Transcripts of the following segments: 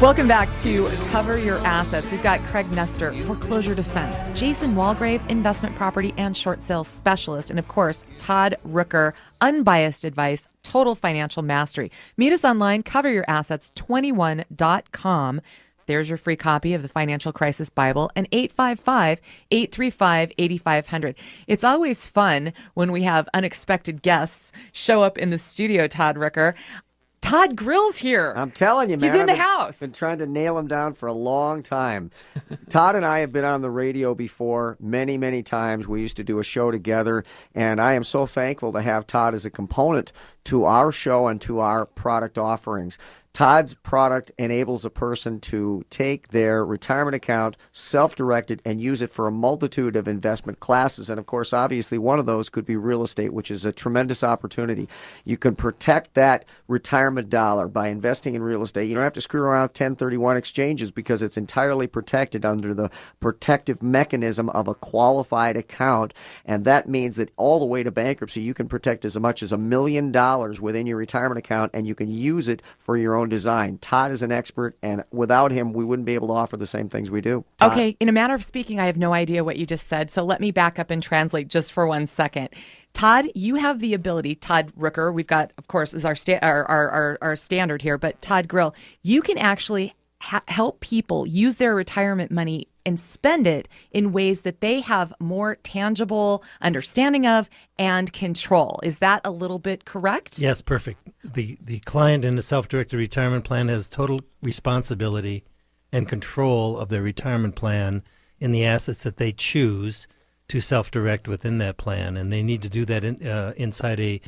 Welcome back to Cover Your Assets. We've got Craig Nestor, Foreclosure Defense, Jason Walgrave, Investment Property and Short Sale Specialist, and of course, Todd Rooker, Unbiased Advice, Total Financial Mastery. Meet us online, coveryourassets21.com. There's your free copy of the Financial Crisis Bible, and 855-835-8500. It's always fun when we have unexpected guests show up in the studio, Todd Rooker. Todd Grill's here. I'm telling you, man. He's in the house. I've been trying to nail him down for a long time. Todd and I have been on the radio before many, many times. We used to do a show together, and I am so thankful to have Todd as a component to our show and to our product offerings. Todd's product enables a person to take their retirement account, self-directed, and use it for a multitude of investment classes. And, of course, obviously, one of those could be real estate, which is a tremendous opportunity. You can protect that retirement dollar by investing in real estate. You don't have to screw around 1031 exchanges because it's entirely protected under the protective mechanism of a qualified account. And that means that all the way to bankruptcy, you can protect as much as $1 million within your retirement account, and you can use it for your own design. Todd is an expert, and without him, we wouldn't be able to offer the same things we do. Todd? Okay, in a matter of speaking, I have no idea what you just said, so let me back up and translate just for 1 second. Todd, you have the ability, Todd Rooker, we've got, of course, is our standard here, but Todd Grill, you can actually help people use their retirement money and spend it in ways that they have more tangible understanding of and control. Is that a little bit correct? Yes, perfect. The client in a self-directed retirement plan has total responsibility and control of their retirement plan in the assets that they choose to self-direct within that plan, and they need to do that inside a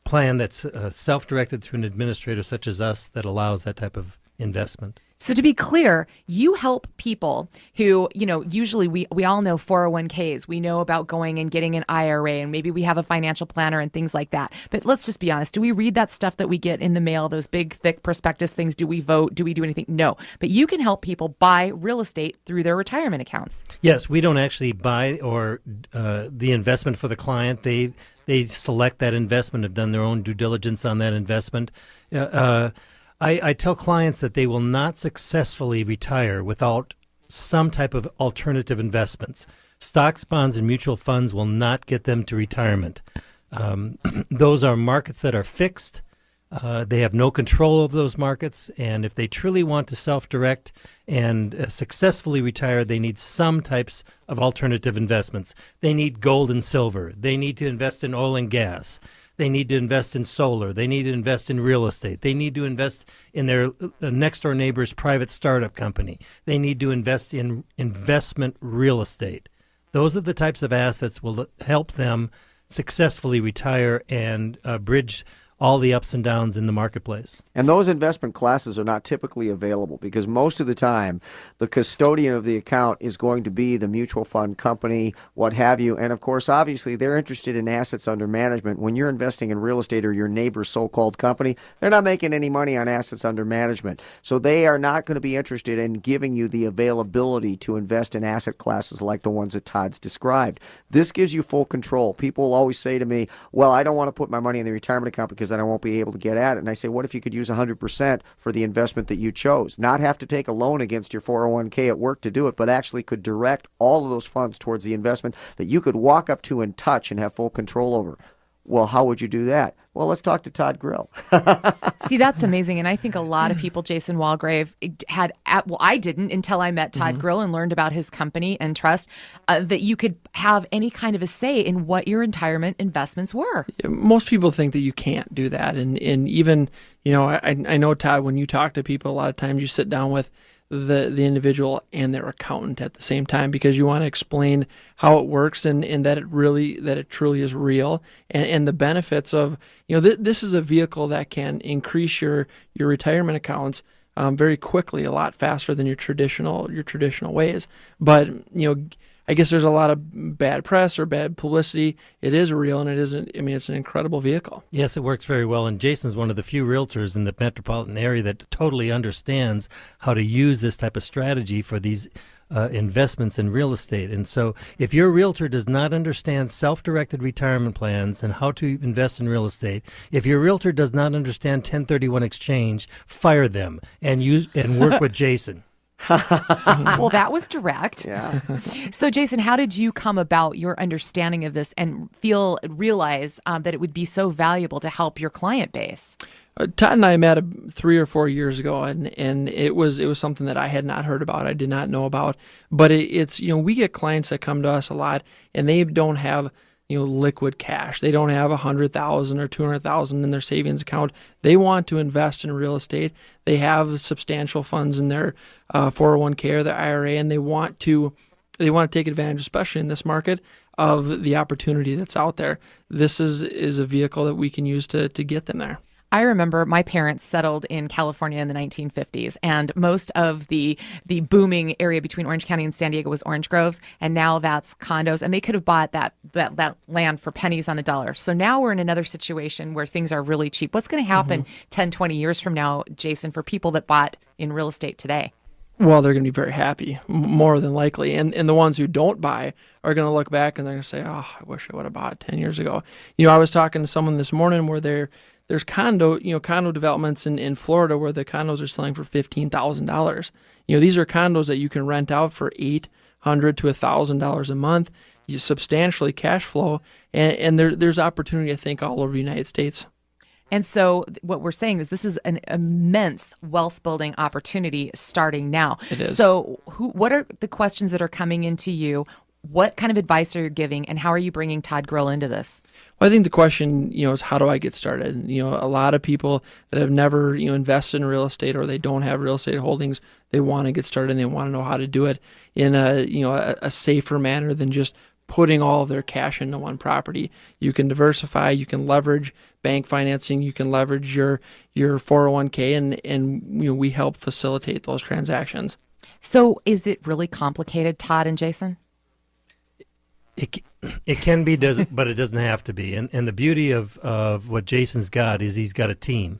plan that's self-directed through an administrator such as us that allows that type of investment. So to be clear, you help people who, usually we all know 401ks. We know about going and getting an IRA, and maybe we have a financial planner and things like that. But let's just be honest. Do we read that stuff that we get in the mail, those big, thick prospectus things? Do we vote? Do we do anything? No. But you can help people buy real estate through their retirement accounts. Yes, we don't actually buy or the investment for the client. They select that investment, have done their own due diligence on that investment. I tell clients that they will not successfully retire without some type of alternative investments. Stocks, bonds, and mutual funds will not get them to retirement. Those are markets that are fixed. They have no control over those markets, and if they truly want to self-direct and successfully retire, they need some types of alternative investments. They need gold and silver. They need to invest in oil and gas. They need to invest in solar. They need to invest in real estate. They need to invest in their next-door neighbor's private startup company. They need to invest in investment real estate. Those are the types of assets will help them successfully retire and bridge all the ups and downs in the marketplace. And those investment classes are not typically available because most of the time the custodian of the account is going to be the mutual fund company, what have you. And of course, obviously, they're interested in assets under management. When you're investing in real estate or your neighbor's so-called company, they're not making any money on assets under management. So they are not going to be interested in giving you the availability to invest in asset classes like the ones that Todd's described. This gives you full control. People will always say to me, well, I don't want to put my money in the retirement account because then I won't be able to get at it. And I say, what if you could use 100% for the investment that you chose? Not have to take a loan against your 401k at work to do it, but actually could direct all of those funds towards the investment that you could walk up to and touch and have full control over. Well, how would you do that? Well, let's talk to Todd Grill. See, that's amazing. And I think a lot of people, Jason Walgrave, I didn't until I met Todd Grill and learned about his company and trust, that you could have any kind of a say in what your retirement investments were. Most people think that you can't do that. And even, I know, Todd, when you talk to people, a lot of times you sit down with the individual and their accountant at the same time because you want to explain how it works and that it truly is real and the benefits of, this is a vehicle that can increase your retirement accounts very quickly, a lot faster than your traditional ways. But, I guess there's a lot of bad press or bad publicity. It is real, and it's an incredible vehicle. Yes, it works very well, and Jason's one of the few realtors in the metropolitan area that totally understands how to use this type of strategy for these investments in real estate. And so if your realtor does not understand self-directed retirement plans and how to invest in real estate, if your realtor does not understand 1031 exchange, fire them and work with Jason. Well, that was direct. Yeah. So, Jason, how did you come about your understanding of this and realize that it would be so valuable to help your client base? Todd and I met 3 or 4 years ago, and it was something that I had not heard about. I did not know about. But it's we get clients that come to us a lot, and they don't have liquid cash. They don't have $100,000 or $200,000 in their savings account. They want to invest in real estate. They have substantial funds in their 401k or their IRA, and they want to take advantage, especially in this market, of the opportunity that's out there. This is a vehicle that we can use to get them there. I remember my parents settled in California in the 1950s, and most of the booming area between Orange County and San Diego was orange groves, and now that's condos, and they could have bought that land for pennies on the dollar. So now we're in another situation where things are really cheap. What's going to happen 10, 20 years from now, Jason, for people that bought in real estate today? Well, they're going to be very happy, more than likely. And the ones who don't buy are going to look back and they're going to say, oh, I wish I would have bought 10 years ago. I was talking to someone this morning where there's condo developments in Florida where the condos are selling for $15,000. These are condos that you can rent out for $800 to $1,000 a month. You substantially cash flow, and there's opportunity, I think, all over the United States. And so what we're saying is this is an immense wealth building opportunity starting now. It is. So what are the questions that are coming into you? What kind of advice are you giving, and how are you bringing Todd Grill into this? Well, I think the question, is how do I get started? A lot of people that have never, invested in real estate or they don't have real estate holdings, they want to get started and they want to know how to do it in a safer manner than just putting all of their cash into one property. You can diversify, you can leverage bank financing, you can leverage your 401k, and we help facilitate those transactions. So is it really complicated, Todd and Jason? It can be, but it doesn't have to be. And the beauty of what Jason's got is he's got a team.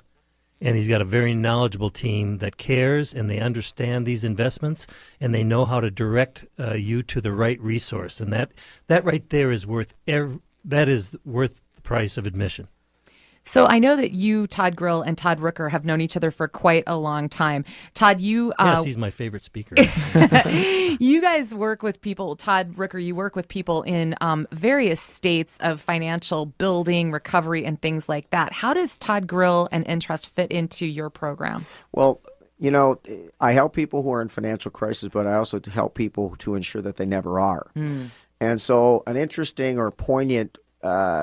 And he's got a very knowledgeable team that cares, and they understand these investments, and they know how to direct you to the right resource. And that right there is worth the price of admission. So I know that you, Todd Grill, and Todd Rooker have known each other for quite a long time. Todd, yes, he's my favorite speaker. You guys work with people. Todd Rooker, you work with people in various states of financial building, recovery, and things like that. How does Todd Grill and Entrust fit into your program? Well, I help people who are in financial crisis, but I also help people to ensure that they never are. And so an interesting or poignant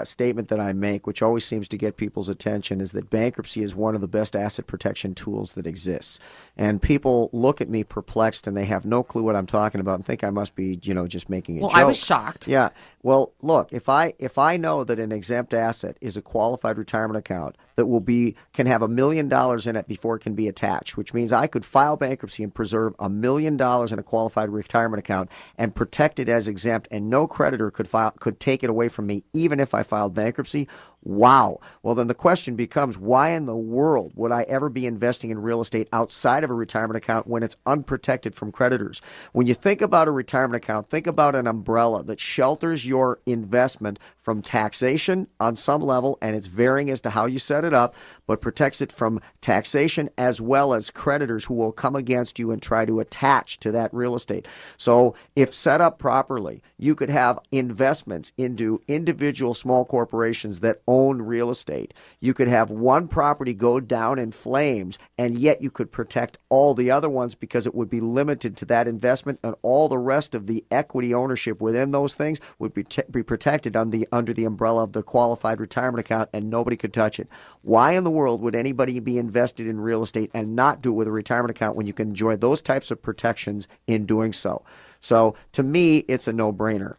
statement that I make, which always seems to get people's attention, is that bankruptcy is one of the best asset protection tools that exists. And people look at me perplexed and they have no clue what I'm talking about and think I must be, just making a joke. Well, I was shocked. Yeah. Well, look, if I know that an exempt asset is a qualified retirement account that can have $1 million in it before it can be attached, which means I could file bankruptcy and preserve $1 million in a qualified retirement account and protect it as exempt, and no creditor could take it away from me, even if I filed bankruptcy. Wow. Well, then the question becomes, why in the world would I ever be investing in real estate outside of a retirement account when it's unprotected from creditors? When you think about a retirement account, think about an umbrella that shelters your investment from taxation on some level, and it's varying as to how you set it up, but protects it from taxation as well as creditors who will come against you and try to attach to that real estate. So if set up properly, you could have investments into individual small corporations that own real estate. You could have one property go down in flames, and yet you could protect all the other ones because it would be limited to that investment, and all the rest of the equity ownership within those things would be protected under the umbrella of the qualified retirement account, and nobody could touch it. Why in the world would anybody be invested in real estate and not do it with a retirement account when you can enjoy those types of protections in doing so? So to me, it's a no-brainer.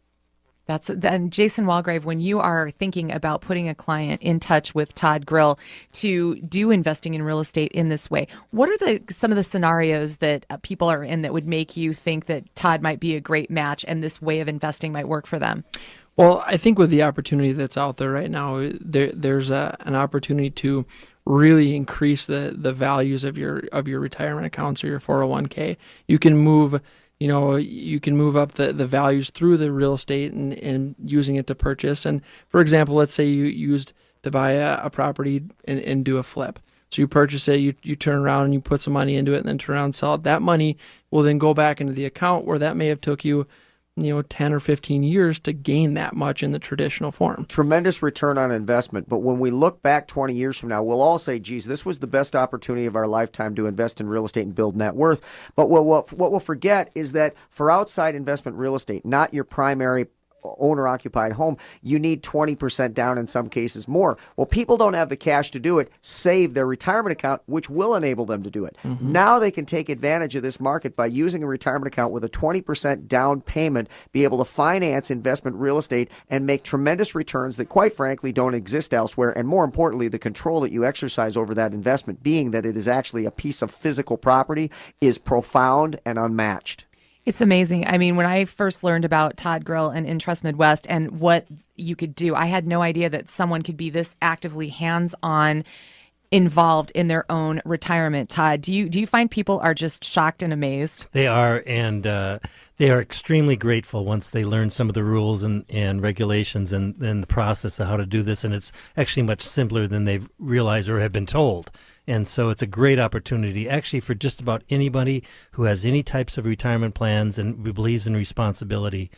And Jason Walgrave, when you are thinking about putting a client in touch with Todd Grill to do investing in real estate in this way, what are some of the scenarios that people are in that would make you think that Todd might be a great match and this way of investing might work for them? Well, I think with the opportunity that's out there right now, there's an opportunity to really increase the values of your retirement accounts or your 401k. You can move you can move up the values through the real estate and using it to purchase. And for example, let's say you used to buy a property and do a flip. So you purchase it, you turn around and you put some money into it and then turn around and sell it. That money will then go back into the account where that may have took you 10 or 15 years to gain that much in the traditional form. Tremendous return on investment. But when we look back 20 years from now, we'll all say, geez, this was the best opportunity of our lifetime to invest in real estate and build net worth. But what we'll forget is that for outside investment real estate, not your primary owner-occupied home, you need 20% down, in some cases more. Well, people don't have the cash to do it, save their retirement account, which will enable them to do it. Mm-hmm. Now they can take advantage of this market by using a retirement account with a 20% down payment, be able to finance investment real estate and make tremendous returns that, quite frankly, don't exist elsewhere. And more importantly, the control that you exercise over that investment, being that it is actually a piece of physical property, is profound and unmatched. It's amazing. I mean, when I first learned about Todd Grill and Intrust Midwest and what you could do, I had no idea that someone could be this actively hands-on involved in their own retirement. Todd, do you find people are just shocked and amazed? They are, and they are extremely grateful once they learn some of the rules and regulations and the process of how to do this. And it's actually much simpler than they've realized or have been told. And so it's a great opportunity actually for just about anybody who has any types of retirement plans and believes in responsibility.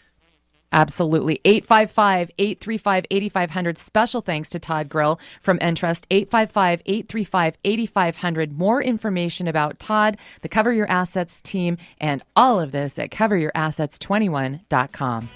Absolutely. 855-835-8500. Special thanks to Todd Grill from Entrust. 855-835-8500. More information about Todd, the Cover Your Assets team, and all of this at coveryourassets21.com.